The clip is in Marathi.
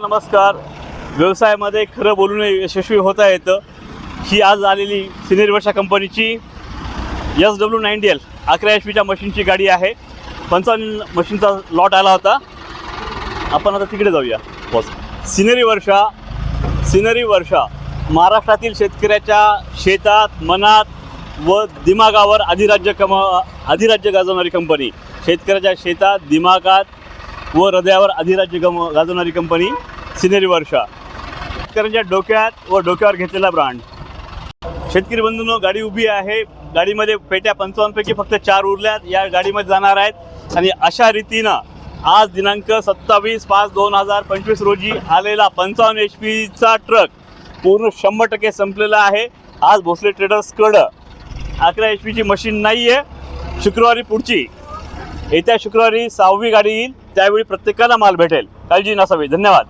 नमस्कार. व्यवसायामध्ये खरं बोलून यशस्वी होता येतं. ही आज आलेली सिनेरी वर्षा कंपनीची SW90L 11 HP मशीनची गाडी आहे. 55 मशीनचा लॉट आला होता. आपण आता तिकडे जाऊया. बस सिनेरी वर्षा महाराष्ट्रातील शेतकऱ्याच्या शेतात, मनात व दिमागावर अधिराज्य गाजवणारी कंपनी. शेतकऱ्याच्या शेतात, दिमागात व हृदयावर अधिराज्य गाजवणारी कंपनी सिनेरी वर्षा. शेतकऱ्यांच्या डोक्यात व डोक्यावर घेतलेला ब्रँड. शेतकरी बंधूंनो, गाडी उभी आहे. गाडीमध्ये पेट्या 55 पैकी फक्त 4 उरल्यात. या गाडीमध्ये जाणार आहेत आणि अशा रीतीनं आज दिनांक 27/5/2025 रोजी आलेला 55 HP ट्रक पूर्ण 100% संपलेला आहे. आज भोसले ट्रेडर्सकडं 11 HP मशीन नाही आहे. शुक्रवारी पुढची येत्या शुक्रवारी 6वी गाडी येईल. त्यावेळी प्रत्येकाला माल भेटेल. काळजी नसावी. धन्यवाद.